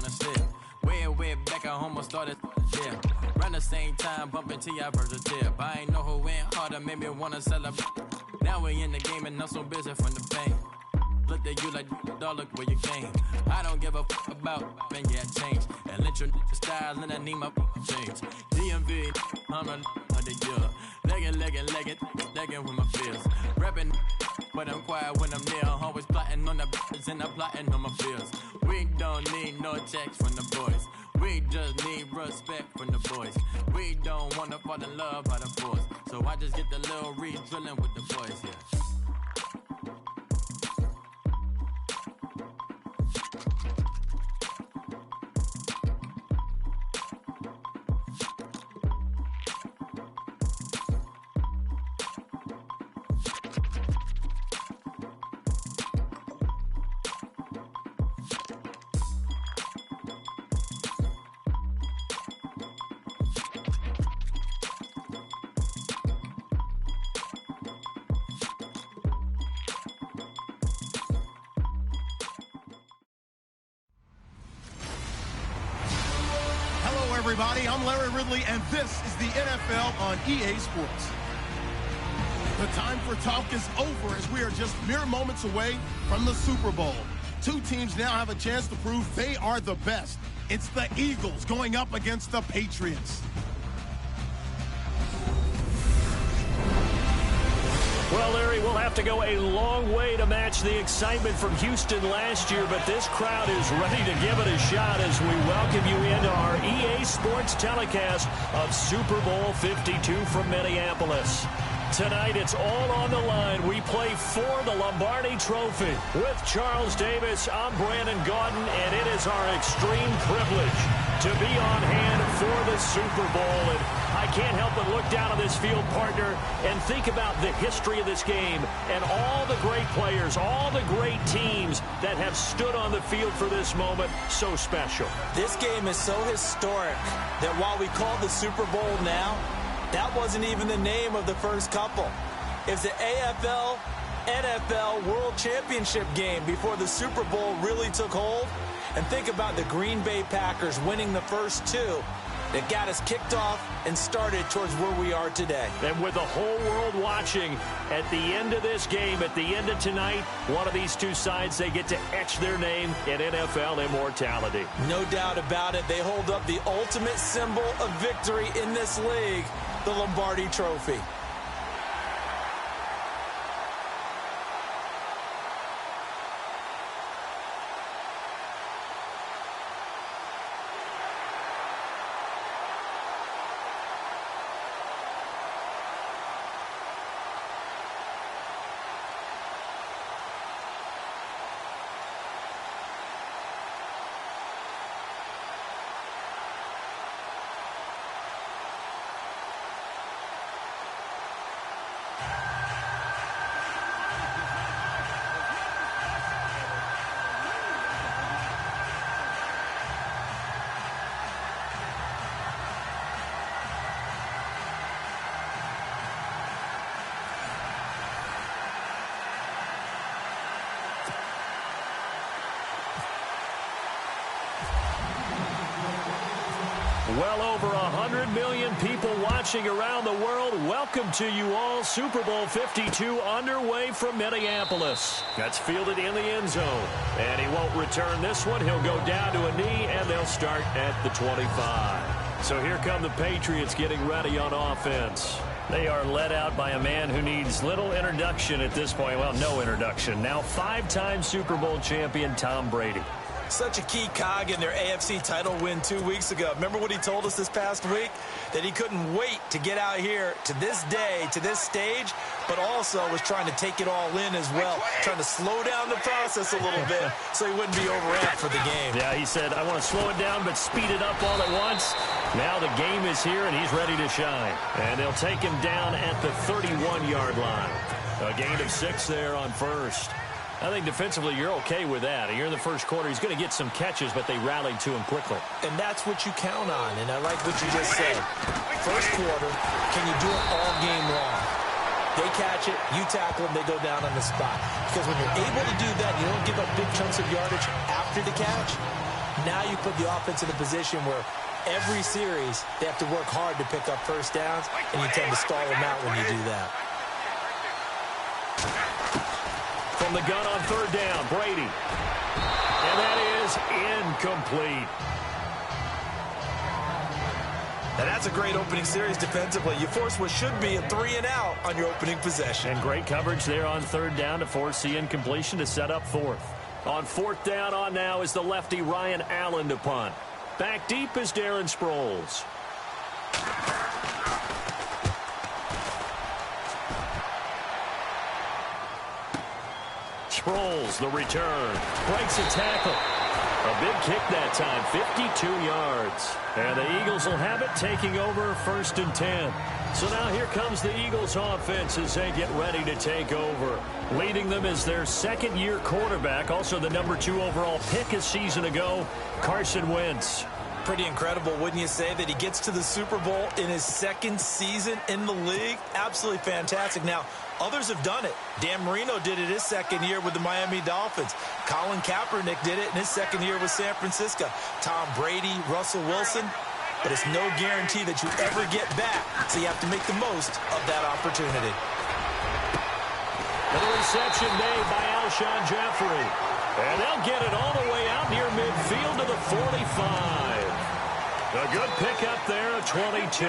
wanna slip. Way back I almost started, yeah. Around the same time, bumping to your verse tip. I ain't know who went harder, made me wanna celebrate. Now we in the game and I'm so busy from the pain. Look at you like, dog, look where you came. I don't give a fuck about when you change. And let your style and I need my change. DMV, I'm a the year. Legging with my fears. Rapping, but I'm quiet when I'm near. I'm always plotting on the bitches and I'm plotting on my fears. We don't need no checks from the boys. We just need respect from the boys. We don't wanna fall in love by the force. So I just get the little re-drilling with the boys, yeah. Everybody, I'm Larry Ridley, and this is the NFL on EA Sports. The time for talk is over as we are just mere moments away from the Super Bowl. Two teams now have a chance to prove they are the best. It's the Eagles going up against the Patriots. Well, Larry, we'll have to go a long way to match the excitement from Houston last year, but this crowd is ready to give it a shot as we welcome you into our EA Sports telecast of Super Bowl 52 from Minneapolis. Tonight, it's all on the line. We play for the Lombardi Trophy. With Charles Davis, I'm Brandon Gaudin, and it is our extreme privilege to be on hand for the Super Bowl. And I can't help but look down on this field, partner, and think about the history of this game and all the great players, all the great teams that have stood on the field for this moment. So special. This game is so historic that while we call the Super Bowl now, that wasn't even the name of the first couple. It's the AFL, NFL World Championship game before the Super Bowl really took hold. And think about the Green Bay Packers winning the first two that got us kicked off and started towards where we are today. And with the whole world watching, at the end of this game, at the end of tonight, one of these two sides, they get to etch their name in NFL immortality. No doubt about it. They hold up the ultimate symbol of victory in this league, the Lombardi Trophy. Well over 100 million people watching around the world. Welcome to you all. Super Bowl 52 underway from Minneapolis. That's fielded in the end zone. And he won't return this one. He'll go down to a knee, and they'll start at the 25. So here come the Patriots getting ready on offense. They are led out by a man who needs little introduction at this point. Well, no introduction. Now five-time Super Bowl champion Tom Brady. Such a key cog in their AFC title win 2 weeks ago. Remember what he told us this past week? That he couldn't wait to get out here to this day, to this stage, but also was trying to take it all in as well, trying to slow down the process a little bit so he wouldn't be overamped for the game. Yeah, he said, I want to slow it down but speed it up all at once. Now the game is here, and he's ready to shine. And they'll take him down at the 31-yard line. A gain of 6 there on first. I think defensively you're okay with that. You're in the first quarter. He's going to get some catches, but they rallied to him quickly. And that's what you count on, and I like what you just said. First quarter, can you do it all game long? They catch it, you tackle them, they go down on the spot. Because when you're able to do that, you don't give up big chunks of yardage after the catch, Now you put the offense in a position where every series they have to work hard to pick up first downs, and you tend to stall them out when you do that. From the gun on third down, Brady. And that is incomplete. Now that's a great opening series defensively. You force what should be a 3-and-out on your opening possession. And great coverage there on third down to force the incompletion to set up fourth. On fourth down on now is the lefty Ryan Allen to punt. Back deep is Darren Sproles. Sproles, the return. Breaks a tackle. A big kick that time, 52 yards. And the Eagles will have it, taking over 1st and 10. So now here comes the Eagles offense as they get ready to take over. Leading them is their second-year quarterback, also the number 2 overall pick a season ago, Carson Wentz. Pretty incredible, wouldn't you say, that he gets to the Super Bowl in his second season in the league? Absolutely fantastic. Now, others have done it. Dan Marino did it his second year with the Miami Dolphins. Colin Kaepernick did it in his second year with San Francisco. Tom Brady, Russell Wilson. But it's no guarantee that you ever get back, so you have to make the most of that opportunity. And a reception made by Alshon Jeffrey. And they'll get it all the way out near midfield to the 45. A good pickup there at 22.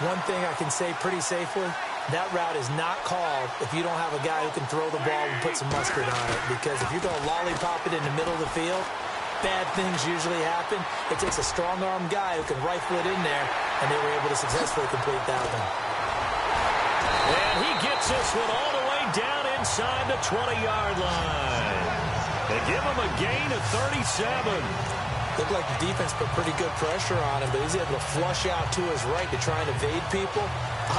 One thing I can say pretty safely, that route is not called if you don't have a guy who can throw the ball and put some mustard on it. Because if you're going to lollipop it in the middle of the field, bad things usually happen. It takes a strong-arm guy who can rifle it in there, and they were able to successfully complete that one. And he gets this one all the way down inside the 20-yard line. They give him a gain of 37. Looked like the defense put pretty good pressure on him, but he's able to flush out to his right to try and evade people.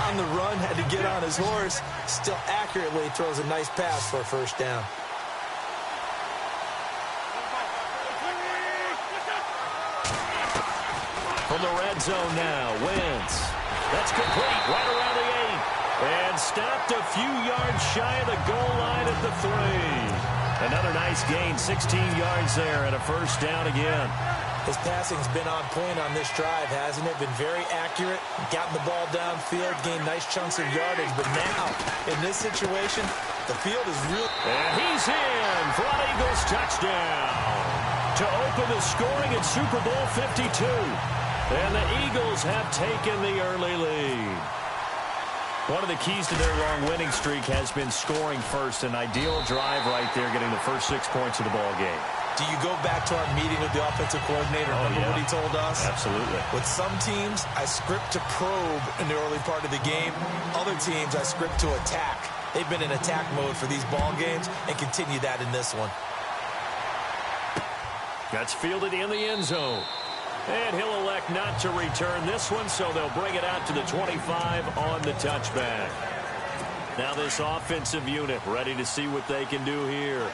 On the run, had to get on his horse. Still accurately throws a nice pass for a first down. From the red zone now, Wentz. That's complete right around the 8. And stopped a few yards shy of the goal line at the 3. Another nice gain, 16 yards there, and a first down again. His passing's been on point on this drive, hasn't it? Been very accurate, gotten the ball downfield, gained nice chunks of yardage. But now, in this situation, the field is real. And he's in for an Eagles touchdown to open the scoring at Super Bowl 52. And the Eagles have taken the early lead. One of the keys to their long winning streak has been scoring first. An ideal drive right there, getting the first 6 points of the ball game. Do you go back to our meeting with the offensive coordinator? Remember what he told us? Absolutely. With some teams, I script to probe in the early part of the game. Other teams, I script to attack. They've been in attack mode for these ball games and continue that in this one. That's fielded in the end zone. And he'll elect not to return this one, so they'll bring it out to the 25 on the touchback. Now this offensive unit ready to see what they can do here.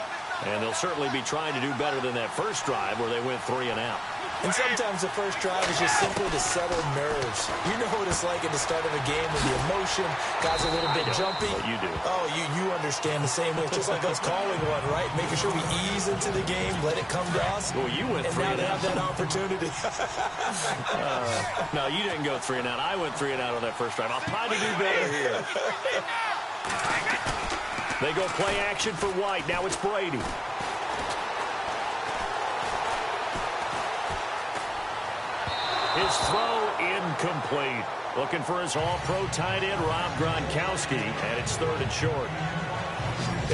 And they'll certainly be trying to do better than that first drive where they went 3 and out. And sometimes the first drive is just simply to settle nerves. You know what it's like at the start of a game when the emotion got a little bit jumpy. But you do. Oh, you understand the same way. It's just like us calling one, right? Making sure we ease into the game, let it come to us. Well, you went 3 and out. And now to have that opportunity. No, you didn't go 3 and out. I went 3 and out on that first drive. I'll try to do better here. They go play action for White. Now it's Brady. His throw incomplete. Looking for his all-pro tight end, Rob Gronkowski, and it's 3rd and short.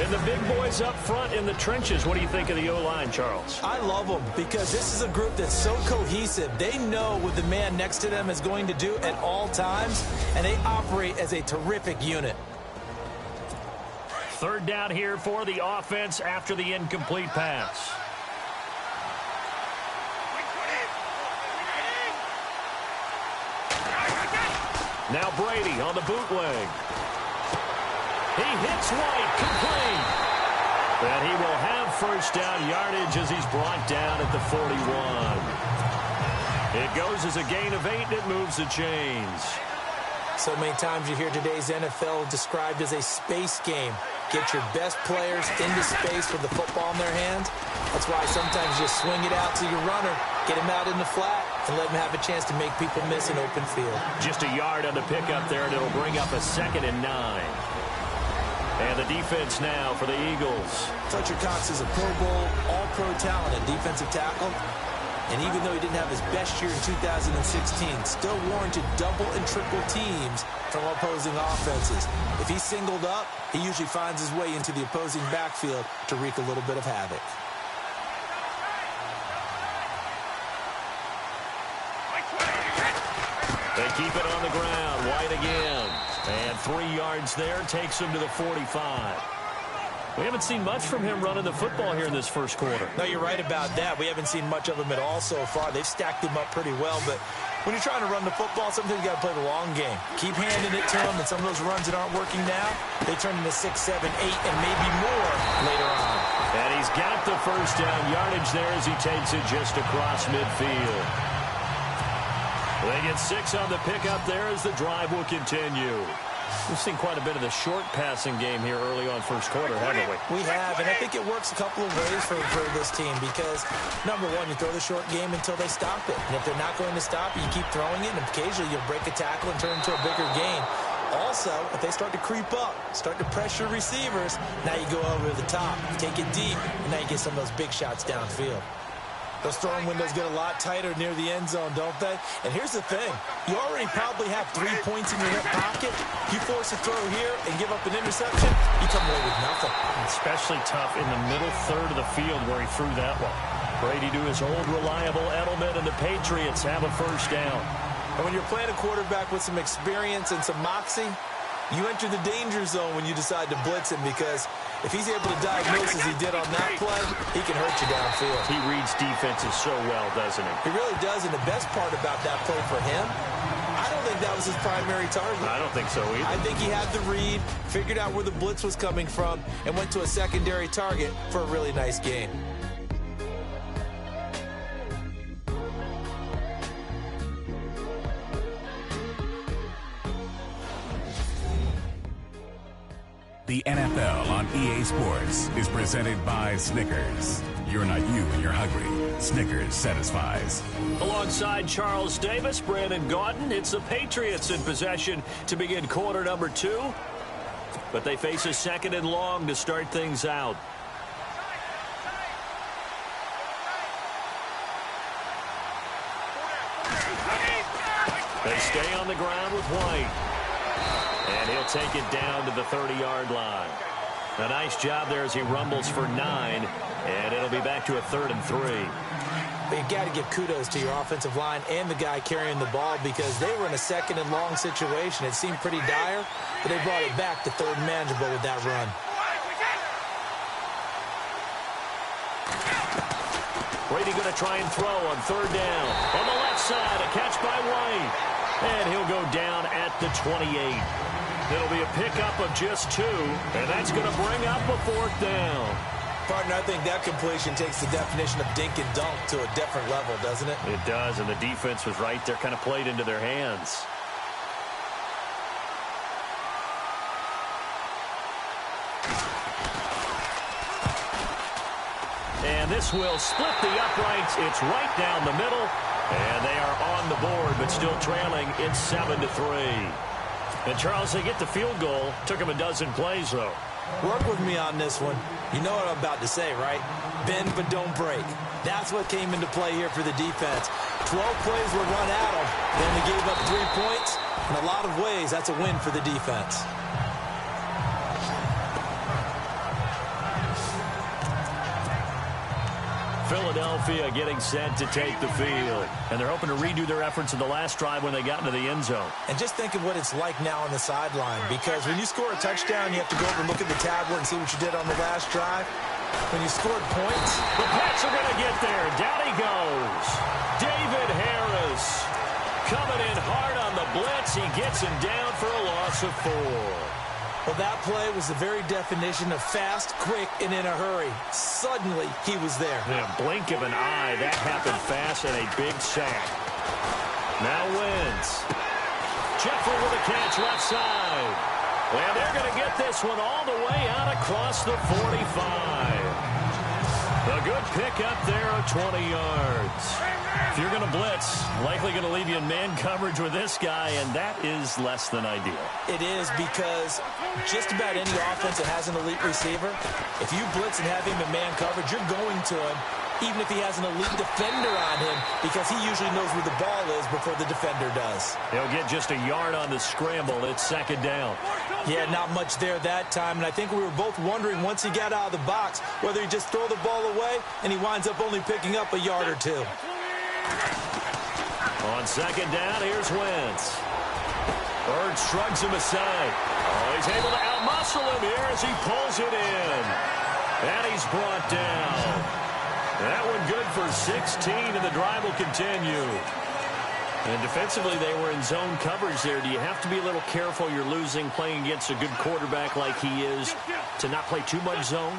And the big boys up front in the trenches. What do you think of the O-line, Charles? I love them because this is a group that's so cohesive. They know what the man next to them is going to do at all times, and they operate as a terrific unit. 3rd down here for the offense after the incomplete pass. Now Brady on the bootleg. He hits White, complete. And he will have first down yardage as he's brought down at the 41. It goes as a gain of 8, and it moves the chains. So many times you hear today's NFL described as a space game. get your best players into space with the football in their hands. That's why sometimes you just swing it out to your runner, get him out in the flat, and let him have a chance to make people miss an open field. Just a yard on the pickup there, and it'll bring up a 2nd and 9. And the defense now for the Eagles. Fletcher Cox is a Pro Bowl, all-pro talent at defensive tackle. And even though he didn't have his best year in 2016, still warranted double and triple teams from opposing offenses. If he's singled up, he usually finds his way into the opposing backfield to wreak a little bit of havoc. They keep it on the ground. White again. And 3 yards there takes him to the 45. We haven't seen much from him running the football here in this first quarter. No, you're right about that. We haven't seen much of him at all so far. They've stacked him up pretty well, but when you're trying to run the football, sometimes you got to play the long game. Keep handing it to him, and some of those runs that aren't working now, they turn into 6, 7, 8, and maybe more later on. And he's got the first down yardage there as he takes it just across midfield. They get 6 on the pickup there as the drive will continue. We've seen quite a bit of the short passing game here early on first quarter, haven't we? We have, and I think it works a couple of ways for this team because, number one, you throw the short game until they stop it. And if they're not going to stop it, you keep throwing it, and occasionally you'll break a tackle and turn it into a bigger gain. Also, if they start to creep up, start to pressure receivers, now you go over the top, take it deep, and now you get some of those big shots downfield. Those throwing windows get a lot tighter near the end zone, don't they? And here's the thing. You already probably have 3 points in your hip pocket. You force a throw here and give up an interception, you come away with nothing. Especially tough in the middle third of the field where he threw that one. Brady to his old reliable Edelman, and the Patriots have a first down. And when you're playing a quarterback with some experience and some moxie, you enter the danger zone when you decide to blitz him because if he's able to diagnose as he did on that play, he can hurt you downfield. He reads defenses so well, doesn't he? He really does, and the best part about that play for him, I don't think that was his primary target. I don't think so either. I think he had the read, figured out where the blitz was coming from, and went to a secondary target for a really nice game. The NFL on EA Sports is presented by Snickers. You're not you when you're hungry. Snickers satisfies. Alongside Charles Davis, Brandon Gaudin, it's the Patriots in possession to begin quarter number 2. But they face a 2nd and long to start things out. They stay on the ground with White. And he'll take it down to the 30-yard line. A nice job there as he rumbles for 9. And it'll be back to a 3rd and 3. But you've got to give kudos to your offensive line and the guy carrying the ball because they were in a 2nd and long situation. It seemed pretty dire, but they brought it back to 3rd and manageable with that run. Brady going to try and throw on 3rd down. On the left side, a catch by White. And he'll go down at the 28. It'll be a pickup of just 2, and that's going to bring up a 4th down. Partner, I think that completion takes the definition of dink and dunk to a different level, doesn't it? It does, and the defense was right there, kind of played into their hands. And this will split the uprights. It's right down the middle. And they are on the board, but still trailing. It's 7-3. And, Charles, they get the field goal. Took them a dozen plays, though. Work with me on this one. You know what I'm about to say, right? Bend but don't break. That's what came into play here for the defense. 12 plays were run at them. Then they gave up 3 points. In a lot of ways, that's a win for the defense. Philadelphia getting set to take the field. And they're hoping to redo their efforts in the last drive when they got into the end zone. And just think of what it's like now on the sideline. Because when you score a touchdown, you have to go over and look at the tablet and see what you did on the last drive. When you scored points, the Pats are going to get there. Down he goes. David Harris coming in hard on the blitz. He gets him down for a loss of 4. Well, that play was the very definition of fast, quick, and in a hurry. Suddenly, he was there. In a blink of an eye, that happened fast and a big sack. Now Wentz. Jeffrey with a catch left side. And they're going to get this one all the way out across the 45. A good pickup there of 20 yards. If you're going to blitz, likely going to leave you in man coverage with this guy, and that is less than ideal. It is, because just about any offense that has an elite receiver, if you blitz and have him in man coverage, you're going to him, even if he has an elite defender on him, because he usually knows where the ball is before the defender does. He'll get just a yard on the scramble. It's second down. Yeah, not much there that time, and I think we were both wondering once he got out of the box whether he just throw the ball away and he winds up only picking up a yard or two. On second down, here's Wentz. Bird shrugs him aside. Oh, he's able to outmuscle him here as he pulls it in. And he's brought down. That one good for 16, and the drive will continue. And defensively, they were in zone coverage there. Do you have to be a little careful you're losing playing against a good quarterback like he is to not play too much zone?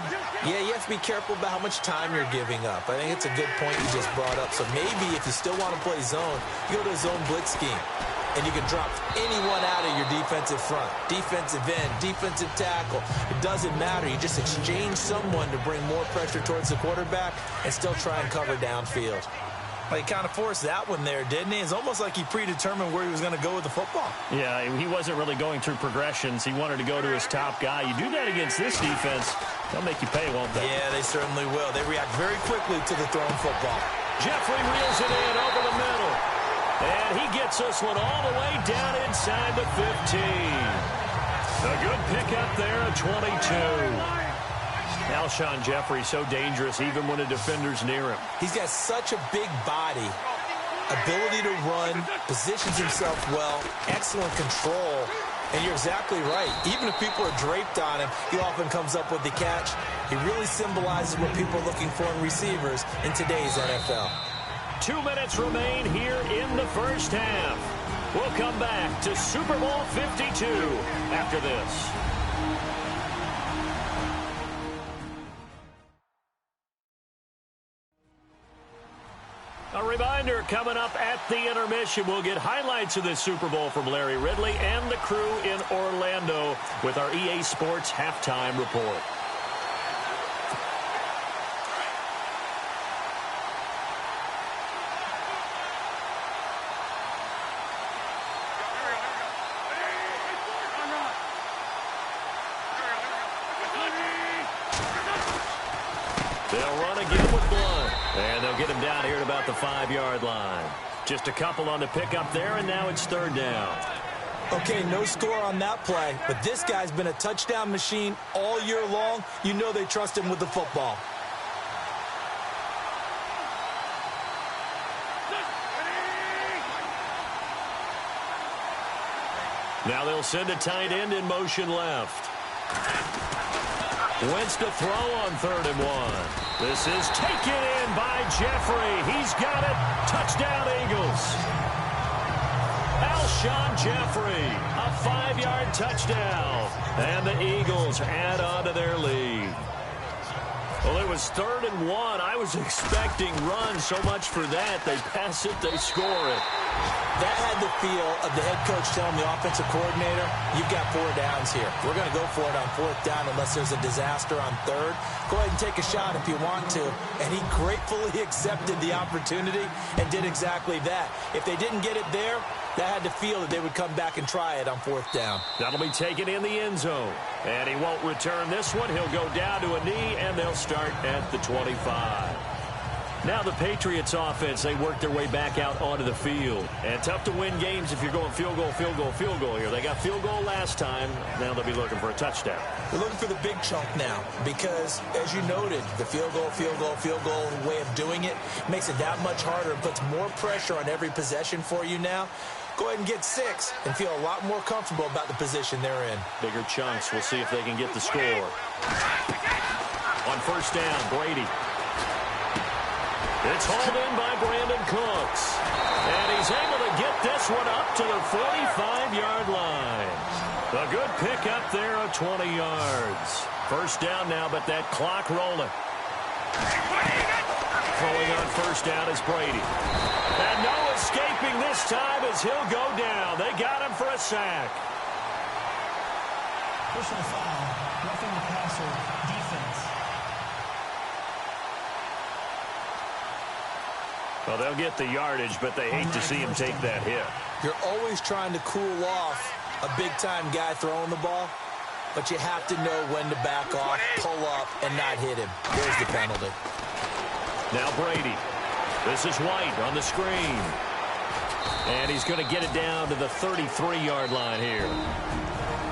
Yeah, you have to be careful about how much time you're giving up. I think it's a good point you just brought up. So maybe if you still want to play zone, you go to a zone blitz scheme. And you can drop anyone out of your defensive front. Defensive end, defensive tackle. It doesn't matter. You just exchange someone to bring more pressure towards the quarterback and still try and cover downfield. Well, he kind of forced that one there, didn't he? It's almost like he predetermined where he was going to go with the football. Yeah, he wasn't really going through progressions. He wanted to go to his top guy. You do that against this defense, they'll make you pay, won't they? Yeah, they certainly will. They react very quickly to the thrown football. Jeffrey reels it in over the middle. And he gets this one all the way down inside the 15. A good pickup there at 22. Alshon Jeffrey so dangerous even when a defender's near him. He's got such a big body, ability to run, positions himself well, excellent control. And you're exactly right. Even if people are draped on him, he often comes up with the catch. He really symbolizes what people are looking for in receivers in today's NFL. 2 minutes remain here in the first half. We'll come back to Super Bowl 52 after this. A reminder, coming up at the intermission, we'll get highlights of this Super Bowl from Larry Ridley and the crew in Orlando with our EA Sports halftime report. They'll run again with Blunt. And they'll get him down here at about the 5-yard line. Just a couple on the pickup there, and now it's third down. Okay, no score on that play, but this guy's been a touchdown machine all year long. You know they trust him with the football. Now they'll send a tight end in motion left. Wentz to throw on 3rd and 1. This is taken in by Jeffrey. He's got it. Touchdown, Eagles. Alshon Jeffrey, a 5-yard touchdown. And the Eagles add on to their lead. Well, it was 3rd and 1. I was expecting runs. So much for that. They pass it, they score it. That had the feel of the head coach telling the offensive coordinator, you've got 4 downs here. We're going to go for it on 4th down unless there's a disaster on 3rd. Go ahead and take a shot if you want to. And he gratefully accepted the opportunity and did exactly that. If they didn't get it there, that had the feel that they would come back and try it on 4th down. That'll be taken in the end zone. And he won't return this one. He'll go down to a knee, and they'll start at the 25. Now the Patriots offense, they work their way back out onto the field. And tough to win games if you're going field goal, field goal, field goal here. They got field goal last time. Now they'll be looking for a touchdown. They're looking for the big chunk now because, as you noted, the field goal, field goal, field goal way of doing it makes it that much harder and puts more pressure on every possession for you now. Go ahead and get 6 and feel a lot more comfortable about the position they're in. Bigger chunks. We'll see if they can get the score. On 1st down, Brady. It's hauled in by Brandon Cooks. And he's able to get this one up to the 45-yard line. A good pickup there of 20 yards. 1st down now, but that clock rolling. Throwing on 1st down is Brady. And no escaping this time as he'll go down. They got him for a sack. Personal foul, roughing the passer, defense. Well, they'll get the yardage, but they hate to see him take that hit. You're always trying to cool off a big-time guy throwing the ball, but you have to know when to back off, pull up, and not hit him. There's the penalty. Now Brady. This is White on the screen. And he's going to get it down to the 33-yard line here.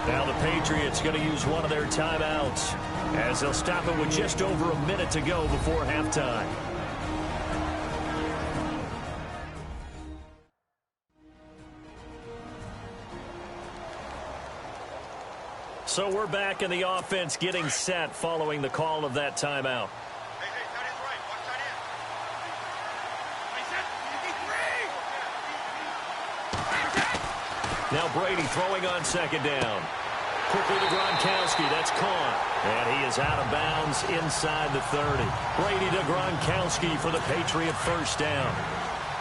Now the Patriots going to use one of their timeouts as they'll stop it with just over a minute to go before halftime. So we're back in the offense getting set following the call of that timeout. Now Brady throwing on second down. Quickly to Gronkowski. That's caught. And he is out of bounds inside the 30. Brady to Gronkowski for the Patriot first down.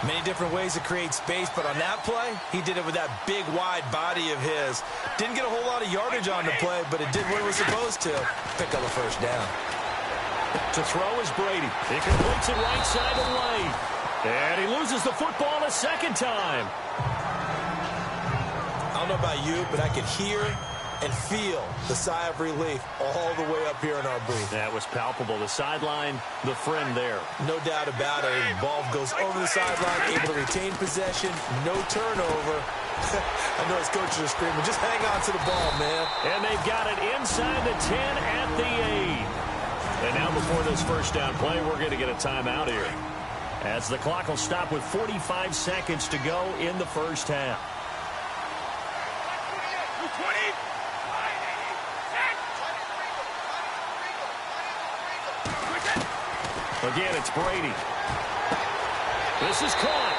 Many different ways to create space, but on that play, he did it with that big, wide body of his. Didn't get a whole lot of yardage on the play, but it did what it was supposed to. Pick up a first down. To throw is Brady. He completes it right side of the lane. And he loses the football a second time. I don't know about you, but I could hear and feel the sigh of relief all the way up here in our booth. That was palpable. The sideline, the friend there. No doubt about it. The ball goes over the sideline, able to retain possession, no turnover. I know his coaches are screaming, just hang on to the ball, man. And they've got it inside the 10 at the 8. And now before this first down play, we're going to get a timeout here, as the clock will stop with 45 seconds to go in the first half. Again, it's Brady. This is caught.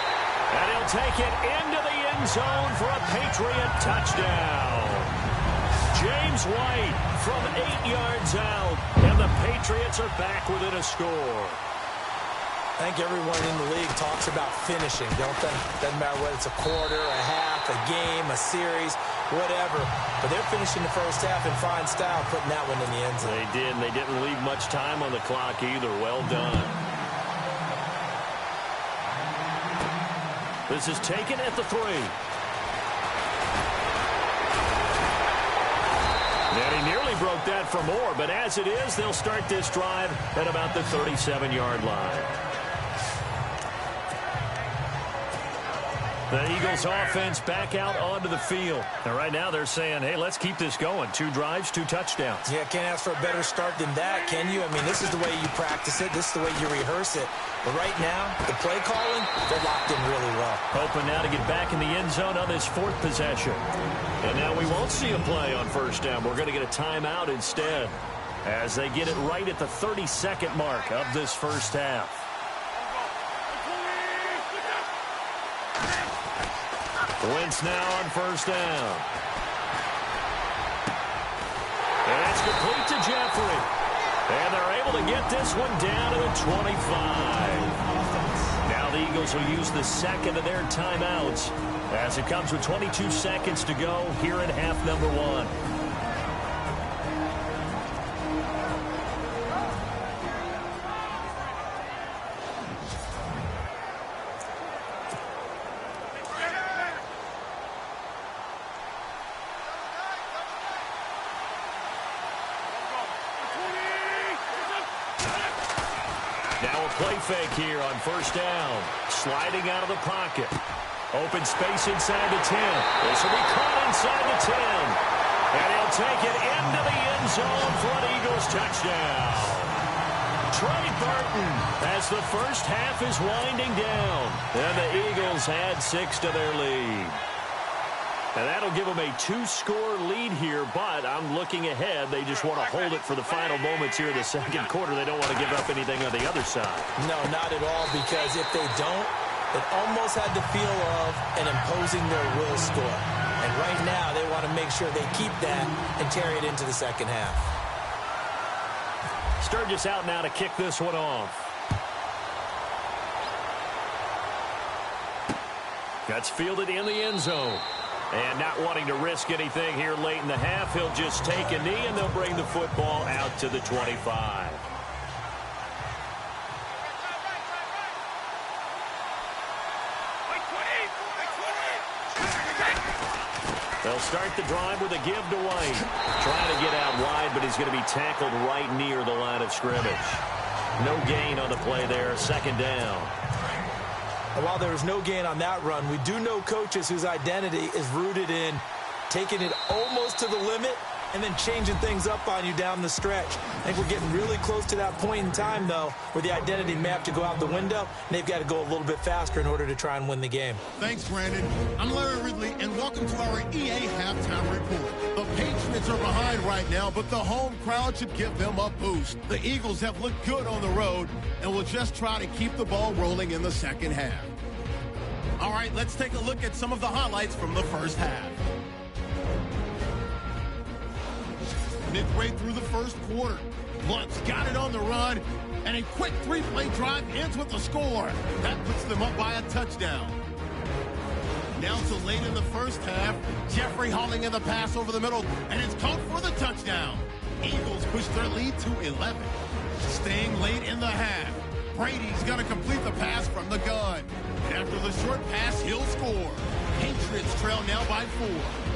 And he'll take it into the end zone for a Patriot touchdown. James White from 8 yards out. And the Patriots are back within a score. I think everyone in the league talks about finishing, don't they? Doesn't matter whether it's a quarter, a half, a game, a series, whatever. But they're finishing the first half in fine style, putting that one in the end zone. They did, and they didn't leave much time on the clock either. Well done. This is taken at the 3. And he nearly broke that for more, but as it is, they'll start this drive at about the 37-yard line. The Eagles offense back out onto the field. And right now they're saying, hey, let's keep this going. 2 drives, 2 touchdowns. Yeah, can't ask for a better start than that, can you? I mean, this is the way you practice it. This is the way you rehearse it. But right now, the play calling, they're locked in really well. Hoping now to get back in the end zone on this 4th possession. And now we won't see a play on first down. We're going to get a timeout instead, as they get it right at the 32nd mark of this first half. Wentz now on first down. And it's complete to Jeffrey. And they're able to get this one down to the 25. Now the Eagles will use the second of their timeouts, as it comes with 22 seconds to go here in half number 1. Play fake here on first down. Sliding out of the pocket. Open space inside the 10. This will be caught inside the 10. And he'll take it into the end zone for an Eagles touchdown. Trey Burton, as the first half is winding down. And the Eagles add 6 to their lead. And that'll give them a 2-score lead here, but I'm looking ahead. They just want to hold it for the final moments here in the second quarter. They don't want to give up anything on the other side. No, not at all, because if they don't, it almost had the feel of an imposing their will score. And right now, they want to make sure they keep that and carry it into the second half. Sturgis out now to kick this one off. That's fielded in the end zone. And not wanting to risk anything here late in the half, he'll just take a knee, and they'll bring the football out to the 25. They'll start the drive with a give to White. Trying to get out wide, but he's going to be tackled right near the line of scrimmage. No gain on the play there, second down. And while there was no gain on that run, we do know coaches whose identity is rooted in taking it almost to the limit and then changing things up on you down the stretch. I think we're getting really close to that point in time, though, where the identity may have to go out the window, and they've got to go a little bit faster in order to try and win the game. Thanks, Brandon. I'm Larry Ridley, and welcome to our EA Halftime Report. The Patriots are behind right now, but the home crowd should give them a boost. The Eagles have looked good on the road, and will just try to keep the ball rolling in the second half. All right, let's take a look at some of the highlights from the first half. Midway through the first quarter, Blunt's got it on the run, and a quick three-play drive ends with a score. That puts them up by a touchdown. Now to late in the first half, Jeffrey hauling in the pass over the middle, and it's caught for the touchdown. Eagles push their lead to 11. Staying late in the half, Brady's going to complete the pass from the gun. And after the short pass, he'll score. Patriots trail now by 4.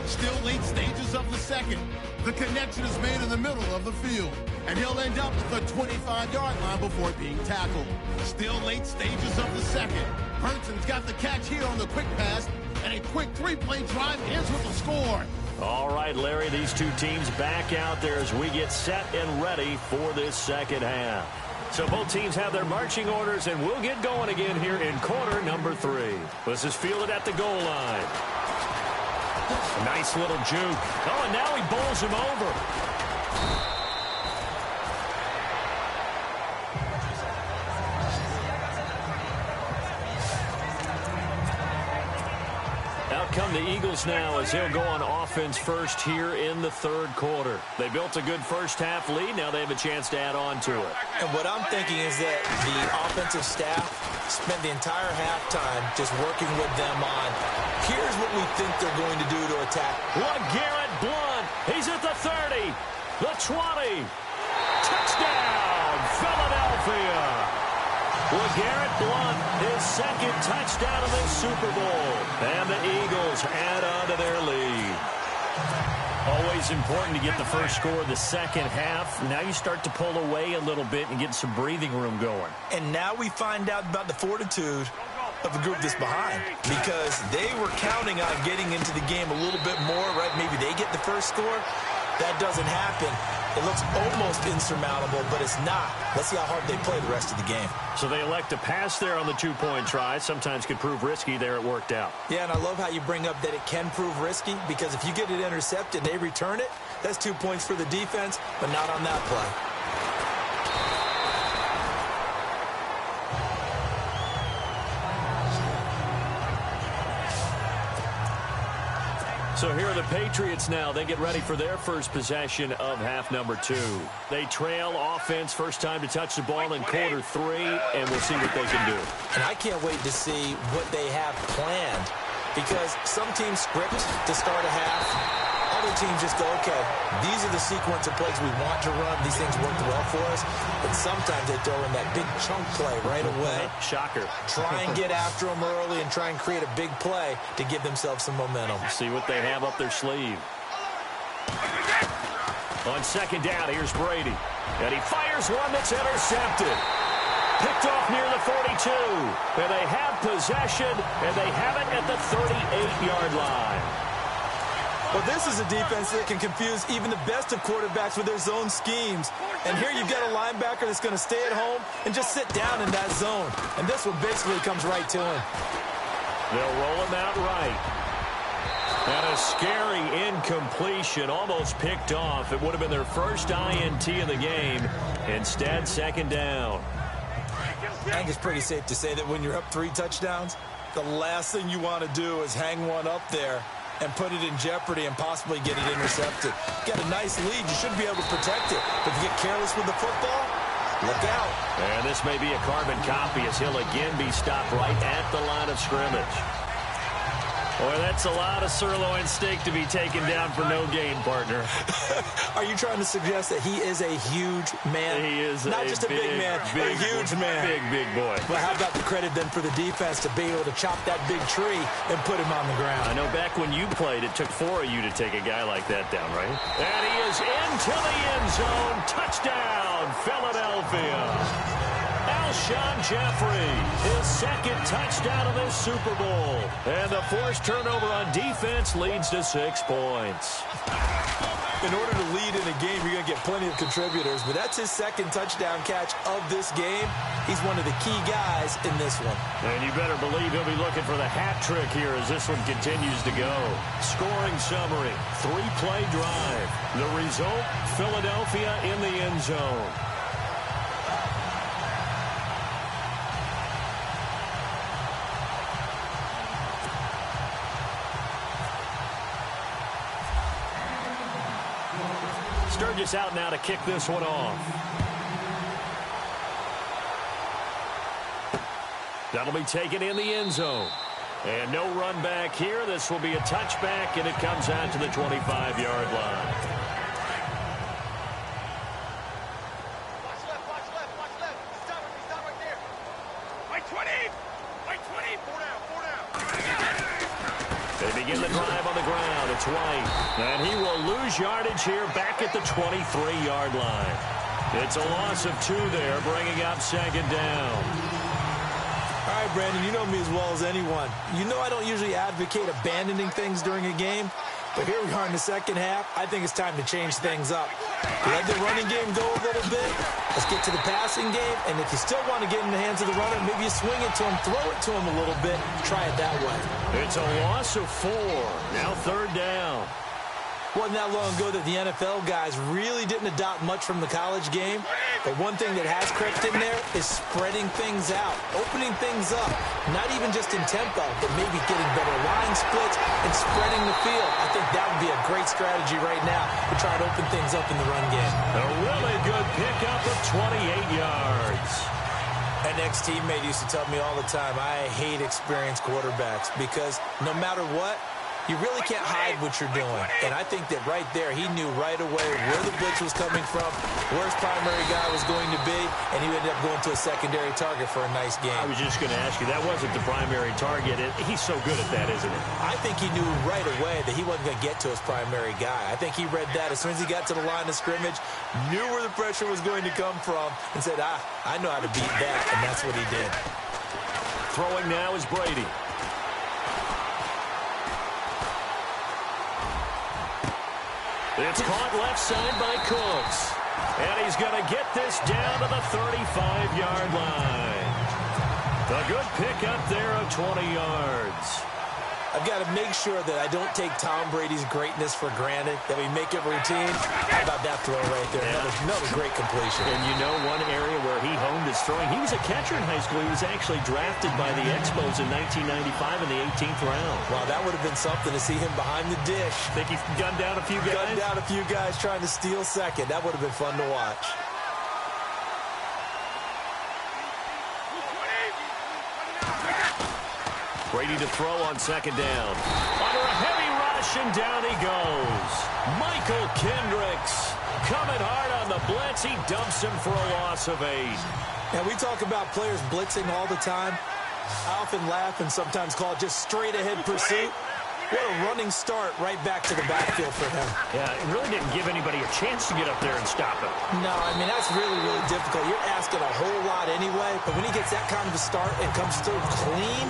Still late stages of the second. The connection is made in the middle of the field, and he'll end up at the 25-yard line before being tackled. Still late stages of the second. Burton's got the catch here on the quick pass, and a quick three-play drive ends with a score. All right, Larry, these two teams back out there as we get set and ready for this second half. So both teams have their marching orders, and we'll get going again here in quarter number 3. This is fielded at the goal line. Nice little juke. Oh, and now he bowls him over. Out come the Eagles now as they'll go on offense first here in the third quarter. They built a good first half lead. Now they have a chance to add on to it. And what I'm thinking is that the offensive staff spent the entire halftime just working with them on, here's what we think they're going to do to attack. LeGarrette Blount. He's at the 30, the 20. Touchdown, Philadelphia. LeGarrette Blount, his second touchdown of the Super Bowl. And the Eagles add on to their lead. Always important to get the first score of the second half. Now you start to pull away a little bit and get some breathing room going. And now we find out about the fortitude of the group that's behind, because they were counting on getting into the game a little bit more, right? Maybe they get the first score. That doesn't happen. It looks almost insurmountable, but it's not. Let's see how hard they play the rest of the game. So they elect to pass there on the two-point try. Sometimes could prove risky. There it worked out. Yeah, and I love how you bring up that it can prove risky, because if you get it intercepted, they return it. That's 2 points for the defense, but not on that play. So here are the Patriots now. They get ready for their first possession of half number 2. They trail offense, first time to touch the ball in quarter 3, and we'll see what they can do. And I can't wait to see what they have planned, because some teams script to start a half. Other teams just go, okay, these are the sequence of plays we want to run. These things worked well for us. But sometimes they throw in that big chunk play right away. Shocker. Try and get after them early and try and create a big play to give themselves some momentum. See what they have up their sleeve. On second down, here's Brady. And he fires one that's intercepted. Picked off near the 42. And they have possession, and they have it at the 38-yard line. Well, this is a defense that can confuse even the best of quarterbacks with their zone schemes. And here you've got a linebacker that's going to stay at home and just sit down in that zone. And this one basically comes right to him. They'll roll him out right. And a scary incompletion, almost picked off. It would have been their first INT of the game. Instead, second down. I think it's pretty safe to say that when you're up 3 touchdowns, the last thing you want to do is hang one up there and put it in jeopardy and possibly get it intercepted. Got a nice lead. You should be able to protect it. But if you get careless with the football, look out. And this may be a carbon copy as he'll again be stopped right at the line of scrimmage. Boy, that's a lot of sirloin steak to be taken down for no gain, partner. Are you trying to suggest that he is a huge man? He is not just a big man, a huge man. Big boy. But how about the credit then for the defense to be able to chop that big tree and put him on the ground? I know back when you played, it took 4 of you to take a guy like that down, right? And he is into the end zone. Touchdown, Philadelphia. Alshon Jeffrey, his second touchdown of this Super Bowl. And the forced turnover on defense leads to 6 points. In order to lead in a game, you're going to get plenty of contributors, but that's his second touchdown catch of this game. He's one of the key guys in this one. And you better believe he'll be looking for the hat trick here as this one continues to go. Scoring summary, 3-play drive. The result, Philadelphia in the end zone. Sturgis out now to kick this one off. That'll be taken in the end zone. And no run back here. This will be a touchback, and it comes out to the 25-yard line. Watch left. Stop right there. White 20. 4 down. They begin the drive on the ground. It's White. And he will lose yardage here back at the 23-yard line. It's a loss of 2 there, bringing up second down. All right, Brandon, you know me as well as anyone. You know I don't usually advocate abandoning things during a game, but here we are in the second half. I think it's time to change things up. Let the running game go a little bit. Let's get to the passing game, and if you still want to get in the hands of the runner, maybe you swing it to him, throw it to him a little bit, try it that way. It's a loss of 4. Now third down. Wasn't that long ago that the NFL guys really didn't adopt much from the college game. But one thing that has crept in there is spreading things out, opening things up, not even just in tempo, but maybe getting better line splits and spreading the field. I think that would be a great strategy right now to try to open things up in the run game. A really good pickup of 28 yards. An ex-teammate used to tell me all the time, I hate experienced quarterbacks because no matter what, you really can't hide what you're doing. And I think that right there, he knew right away where the blitz was coming from, where his primary guy was going to be, and he ended up going to a secondary target for a nice game. I was just going to ask you, that wasn't the primary target. He's so good at that, isn't he? I think he knew right away that he wasn't going to get to his primary guy. I think he read that as soon as he got to the line of scrimmage, knew where the pressure was going to come from, and said, I know how to beat that, and that's what he did. Throwing now is Brady. It's caught left side by Cooks. And he's going to get this down to the 35-yard line. A good pickup there of 20 yards. I've got to make sure that I don't take Tom Brady's greatness for granted, that we make it routine. How about that throw right there? Yeah. Another great completion. And you know one area where he honed his throwing, he was a catcher in high school. He was actually drafted by the Expos in 1995 in the 18th round. Wow, that would have been something to see him behind the dish. Think he's gunned down a few guys? Gunned down a few guys trying to steal second. That would have been fun to watch. Brady to throw on second down. Under a heavy rush, and down he goes. Michael Kendricks coming hard on the blitz. He dumps him for a loss of 8. Now, we talk about players blitzing all the time. I often laugh and sometimes call it just straight-ahead pursuit. What a running start right back to the backfield for him. Yeah, it really didn't give anybody a chance to get up there and stop him. No, I mean, that's really, really difficult. You're asking a whole lot anyway, but when he gets that kind of a start and comes through clean,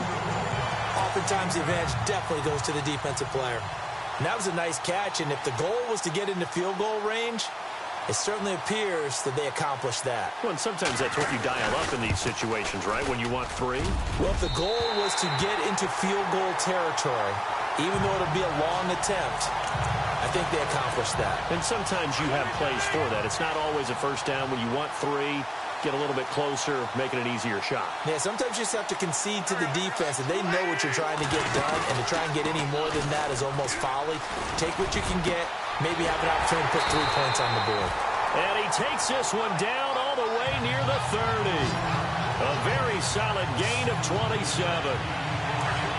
oftentimes the advantage definitely goes to the defensive player. And that was a nice catch, and if the goal was to get into field goal range, it certainly appears that they accomplished that. Well, and sometimes that's what you dial up in these situations, right, when you want 3? Well, if the goal was to get into field goal territory, even though it'll be a long attempt, I think they accomplished that. And sometimes you have plays for that. It's not always a first down when you want 3. Get a little bit closer, making an easier shot. Yeah, sometimes you just have to concede to the defense, and they know what you're trying to get done, and to try and get any more than that is almost folly. Take what you can get, maybe have an opportunity to put 3 points on the board. And he takes this one down all the way near the 30. A very solid gain of 27.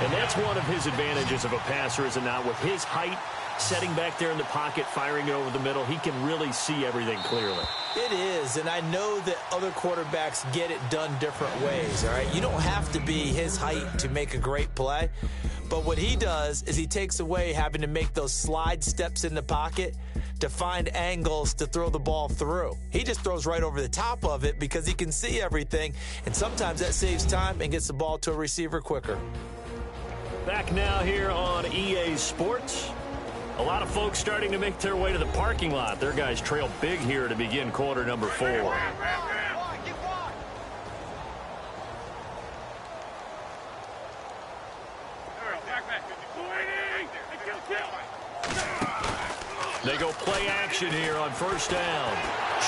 And that's one of his advantages of a passer, is it not? With his height, setting back there in the pocket, firing it over the middle, he can really see everything clearly. It is, and I know that other quarterbacks get it done different ways, all right? You don't have to be his height to make a great play, but what he does is he takes away having to make those slide steps in the pocket to find angles to throw the ball through. He just throws right over the top of it because he can see everything, and sometimes that saves time and gets the ball to a receiver quicker. Back now here on EA Sports. A lot of folks starting to make their way to the parking lot. Their guys trail big here to begin quarter number 4. They go play action here on first down.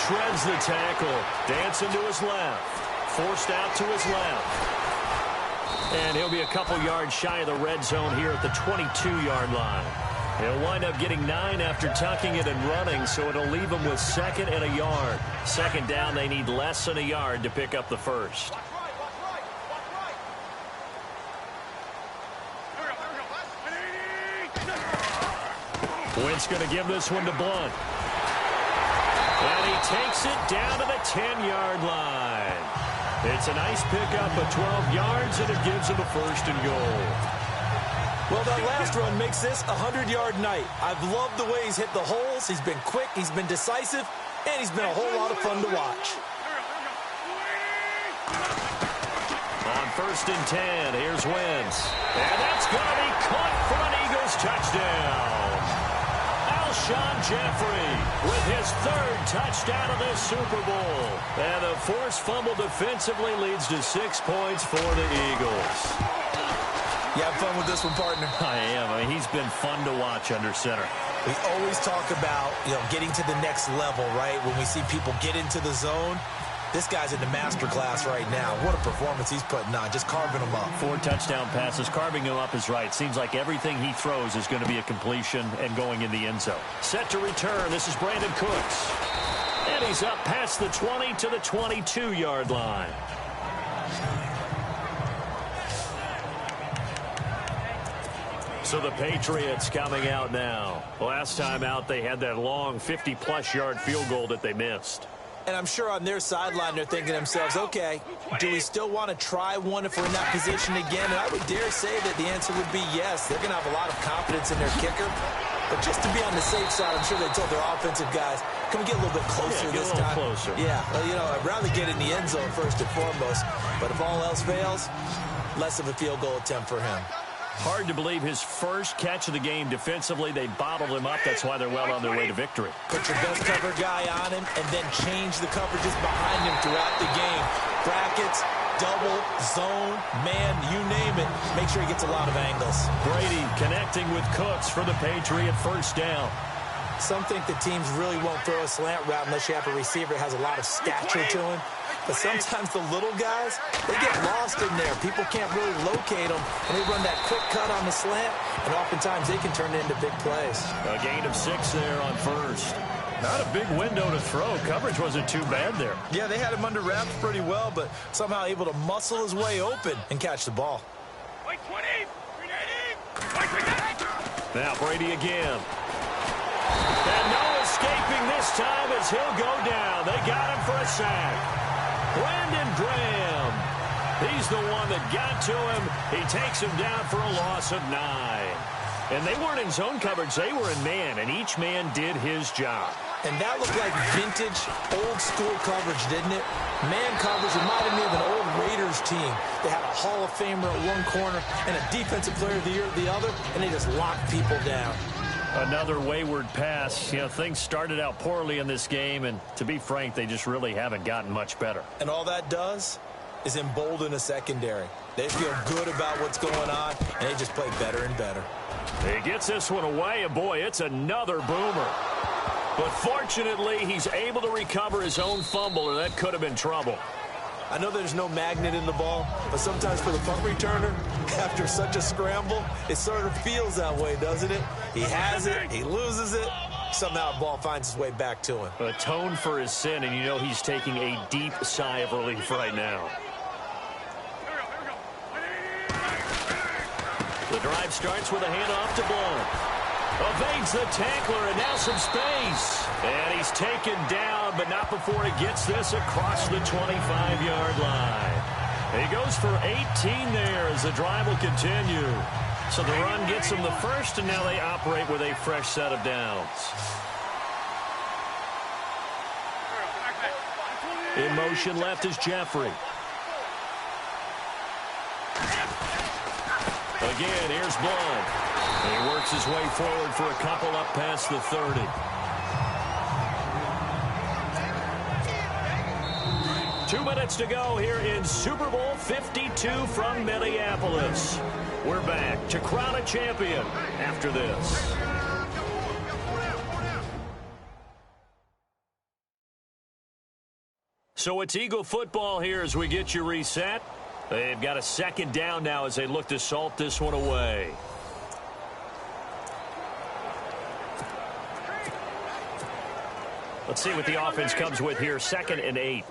Shreds the tackle. Dancing to his left. Forced out to his left. And he'll be a couple yards shy of the red zone here at the 22-yard line. He'll wind up getting 9 after tucking it and running, so it'll leave him with 2nd and a yard. Second down, they need less than a yard to pick up the first. Wentz going to give this one to Blunt. And he takes it down to the 10-yard line. It's a nice pickup of 12 yards, and it gives him a 1st and goal. Well, that last run makes this a 100-yard night. I've loved the way he's hit the holes. He's been quick, he's been decisive, and he's been a whole lot of fun to watch. On 1st and 10, here's Wentz. And that's going to be caught for an Eagles touchdown. Alshon Jeffrey with his 3rd touchdown of this Super Bowl. And the forced fumble defensively leads to 6 points for the Eagles. You have fun with this one, partner? I am. I mean, he's been fun to watch under center. We always talk about, getting to the next level, right? When we see people get into the zone, this guy's in the master class right now. What a performance he's putting on, just carving them up. 4 touchdown passes. Carving him up is right. Seems like everything he throws is going to be a completion and going in the end zone. Set to return. This is Brandon Cooks. And he's up past the 20 to the 22-yard line. So the Patriots coming out now. Last time out, they had that long 50-plus yard field goal that they missed. And I'm sure on their sideline, they're thinking to themselves, okay, do we still want to try one if we're in that position again? And I would dare say that the answer would be yes. They're going to have a lot of confidence in their kicker. But just to be on the safe side, I'm sure they told their offensive guys, can we get a little bit closer this time? Closer. Yeah, well, I'd rather get in the end zone first and foremost. But if all else fails, less of a field goal attempt for him. Hard to believe his first catch of the game defensively. They bottled him up. That's why they're well on their way to victory. Put your best cover guy on him and then change the coverages behind him throughout the game. Brackets, double, zone, man, you name it. Make sure he gets a lot of angles. Brady connecting with Cooks for the Patriot first down. Some think the teams really won't throw a slant route unless you have a receiver that has a lot of stature to him. But sometimes the little guys, they get lost in there. People can't really locate them, and they run that quick cut on the slant, and oftentimes they can turn it into big plays. A gain of 6 there on first. Not a big window to throw. Coverage wasn't too bad there. Yeah, they had him under wraps pretty well, but somehow able to muscle his way open and catch the ball. Now Brady again. And no escaping this time as he'll go down. They got him for a sack. Brandon Graham. He's the one that got to him. He takes him down for a loss of 9. And they weren't in zone coverage. They were in man, and each man did his job. And that looked like vintage, old-school coverage, didn't it? Man coverage reminded me of an old Raiders team. They had a Hall of Famer at one corner and a Defensive Player of the Year at the other, and they just locked people down. Another wayward pass. Things started out poorly in this game, and to be frank, they just really haven't gotten much better. And all that does is embolden a secondary. They feel good about what's going on, and they just play better and better. He gets this one away, and boy, it's another boomer. But fortunately, he's able to recover his own fumble, or that could have been trouble. I know there's no magnet in the ball, but sometimes for the punt returner, after such a scramble, it sort of feels that way, doesn't it? He has it, he loses it, somehow the ball finds its way back to him. Atone for his sin, and he's taking a deep sigh of relief right now. The drive starts with a handoff to Blunt. Evades the tackler, and now some space. And he's taken down, but not before he gets this across the 25-yard line. He goes for 18 there as the drive will continue. So the run gets them the first, and now they operate with a fresh set of downs. In motion left is Jeffrey. Again, here's Blunt. He works his way forward for a couple up past the 30. Two minutes to go here in Super Bowl 52 from Minneapolis. We're back to crown a champion after this. So it's Eagle football here as we get you reset. They've got a second down now as they look to salt this one away. Let's see what the offense comes with here. 2nd and 8.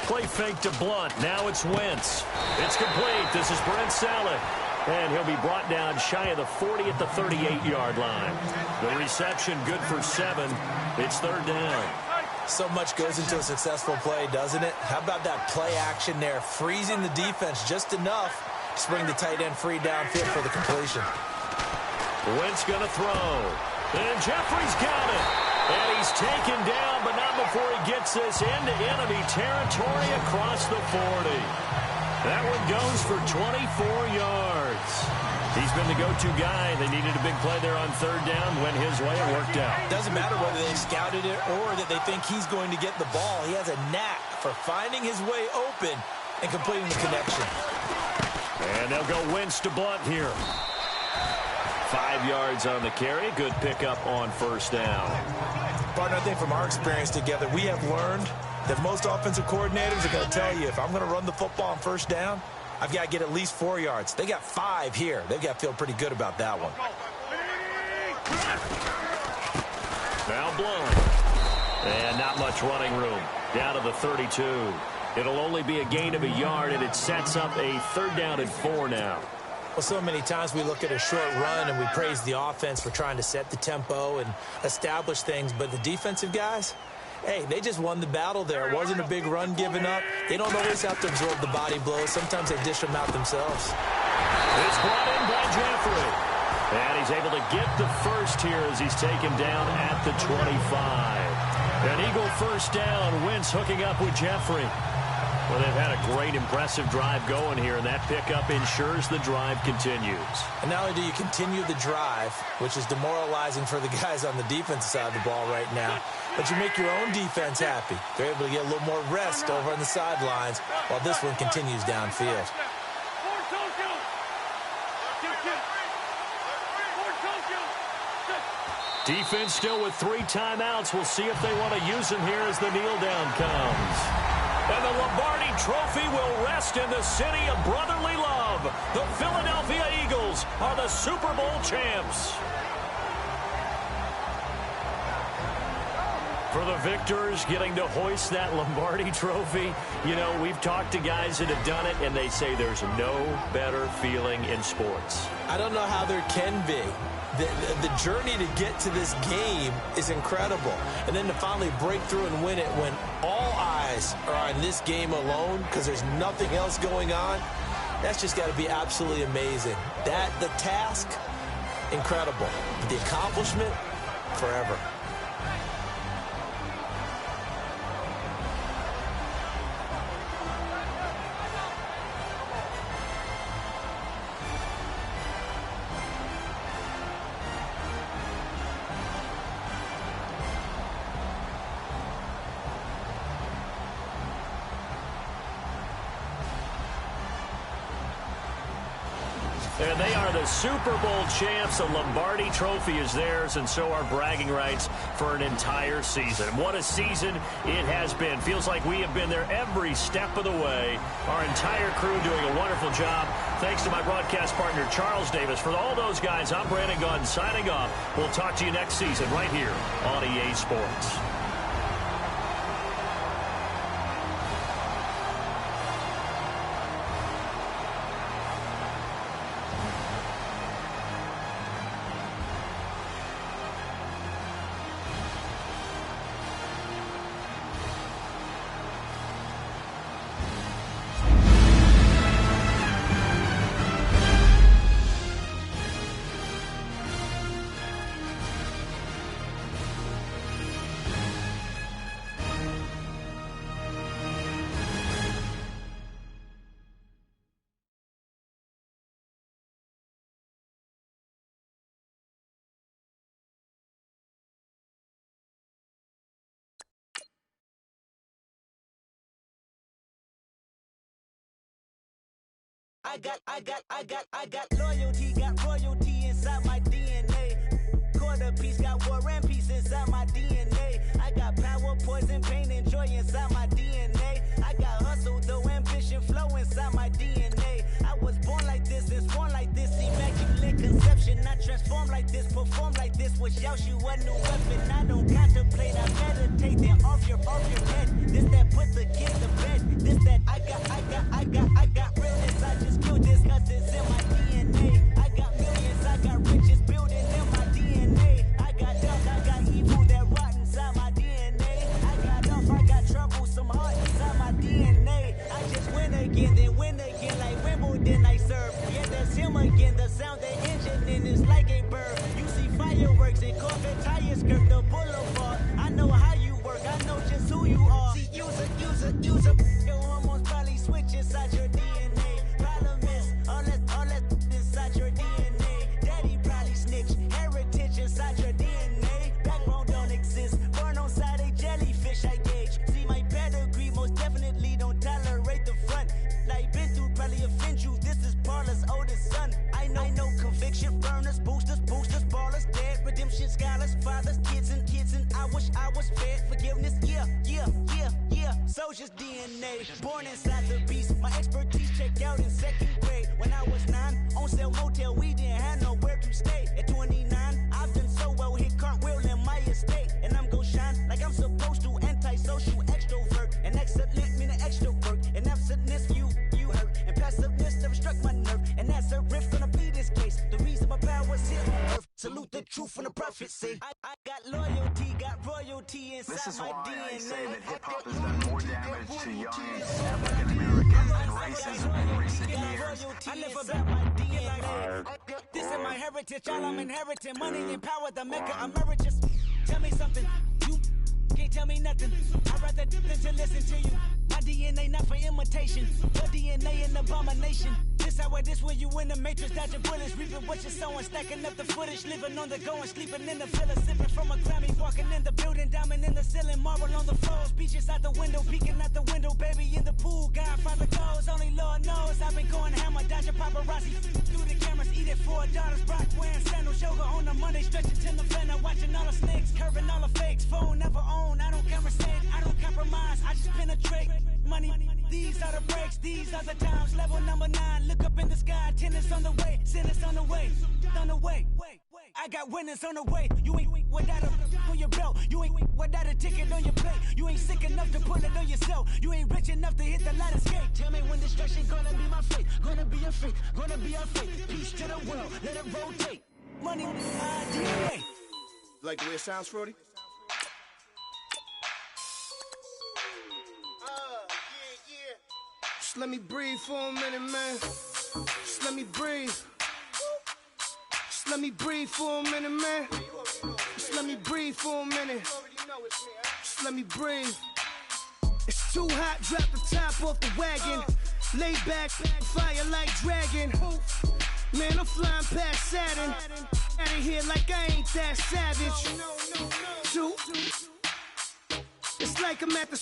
Play fake to Blunt. Now it's Wentz. It's complete. This is Brent Saleh. And he'll be brought down shy of the 40 at the 38-yard line. The reception good for 7. It's 3rd down. So much goes into a successful play, doesn't it? How about that play action there? Freezing the defense just enough to bring the tight end free downfield for the completion. Wentz going to throw. And Jeffrey's got it. And he's taken down, but not before he gets this into enemy territory across the 40. That one goes for 24 yards. He's been the go-to guy. They needed a big play there on 3rd down. Went his way. It worked out. Doesn't matter whether they scouted it or that they think he's going to get the ball. He has a knack for finding his way open and completing the connection. And they'll go Wentz to Blunt here. 5 yards on the carry. Good pickup on 1st down. Partner, I think from our experience together, we have learned that most offensive coordinators are going to tell you, if I'm going to run the football on 1st down, I've got to get at least 4 yards. They got 5 here. They've got to feel pretty good about that one. Now Blunt. And not much running room. Down to the 32. It'll only be a gain of a yard, and it sets up a 3rd down and 4 now. Well, so many times we look at a short run and we praise the offense for trying to set the tempo and establish things, but the defensive guys, hey, they just won the battle there. It wasn't a big run given up. They don't always have to absorb the body blows. Sometimes they dish them out themselves. It's brought in by Jeffrey. And he's able to get the first here as he's taken down at the 25. An Eagle 1st down. Wentz hooking up with Jeffrey. Well, they've had a great, impressive drive going here, and that pickup ensures the drive continues. And not only do you continue the drive, which is demoralizing for the guys on the defensive side of the ball right now, but you make your own defense happy. They're able to get a little more rest over on the sidelines while this one continues downfield. Defense still with 3 timeouts. We'll see if they want to use them here as the kneel down comes. And the Lombardi Trophy will rest in the city of brotherly love. The Philadelphia Eagles are the Super Bowl champs. For the victors getting to hoist that Lombardi Trophy, you know, we've talked to guys that have done it, and they say there's no better feeling in sports. I don't know how there can be. The journey to get to this game is incredible. And then to finally break through and win it when all eyes are on this game alone because there's nothing else going on, that's just got to be absolutely amazing. The task, incredible. But the accomplishment, forever. And they are the Super Bowl champs. The Lombardi Trophy is theirs, and so are bragging rights for an entire season. What a season it has been. Feels like we have been there every step of the way. Our entire crew doing a wonderful job. Thanks to my broadcast partner, Charles Davis. For all those guys, I'm Brandon Gaudin signing off. We'll talk to you next season right here on EA Sports. got loyalty, got royalty inside my DNA. Quarter piece, got war and peace inside my DNA. I got power, poison, pain, and joy inside my DNA. I got hustle, though, ambition, flow inside my DNA. I was born like this and sworn like this. Immaculate conception, I transform like this, perform like this. Wish out you a new weapon. I don't contemplate, I meditate. Then off your head. This that put the kid to bed. This that I got realness. I just killed this cause it's in my DNA. I got millions, I got riches building in my DNA. I got doubt, I got evil that rot inside my DNA. I got off, I got trouble, some heart inside my DNA. I just win again, then win again like Wimbledon I serve. Yeah, that's him again, the sound the engine in is like a bird. You see fireworks and Corvette tires skirt the boulevard. I know how you work, I know just who you are. See, use a your hormones probably switch inside your DNA. Problem is, all that inside your DNA. Daddy probably snitch, heritage inside your DNA. Backbone don't exist, born on side a jellyfish I gauge. See my pedigree, most definitely don't tolerate the front. Like been through, probably offend you, this is Paula's oldest son. I know conviction, burners, boosters, ballers, dead, redemption, scholars, fathers, kids and I wish I was fed forgiveness, yeah. Soldier's DNA, born inside the beast. My expertise checked out in second grade. When I was 9, on sale motel, we didn't have nowhere to stay. At 29, I've done so well, hit cartwheel in my estate. And I'm gon' shine like I'm supposed to, antisocial extrovert. And excellent meaning extra work. And absentness, you hurt. And passiveness never struck my nerve. And that's a riff gonna be this case. The reason my power's here on earth. Salute the truth from the prophecy. I got loyalty, got royalty inside This is my why DNA. I say that hip-hop has done more damage to young African Americans than racism in recent years. I live about my DNA. This is my heritage, all I'm inheriting. Money and power, the Mecca emeritus. Tell me something, you can't tell me nothing. I'd rather than to listen to you. My DNA not for imitation. Your DNA an abomination. This how I this when you in the matrix, dodging bullets, reaping what you're sowing, stacking up the footage, living on the go and sleeping in the villa, sipping from a Grammy, walking in the building, diamond in the ceiling, marble on the floors, beaches out the window, peeking out the window, baby in the pool, Godfather goes, only Lord knows, I've been going hammer, dodging paparazzi, through the cameras, eating 4 daughters, Brock wearing sandals, yoga on a Monday, stretching to the fan, watching all the snakes, curving all the fakes, phone never own, I don't conversate, I don't compromise, I just penetrate, money, these are the breaks, these are the times, level number 9, look up in the sky, tennis on the way, sinners on the way, I got winners on the way, you ain't without a on your belt, you ain't without a ticket on your plate, you ain't sick enough to pull it on yourself, you ain't rich enough to hit the ladder skate, tell me when destruction gonna be my fate, gonna be a fate, gonna be our fate, peace to the world, let it rotate, money, DNA. Like the way it sounds, Frody? Just let me breathe for a minute, man. Just let me breathe. Just let me breathe for a minute, man. Just let me breathe for a minute. Just let me breathe. It's too hot, drop the top off the wagon. Lay back, fire like dragon. Man, I'm flying past Saturn. Out of here like I ain't that savage. It's like I'm at the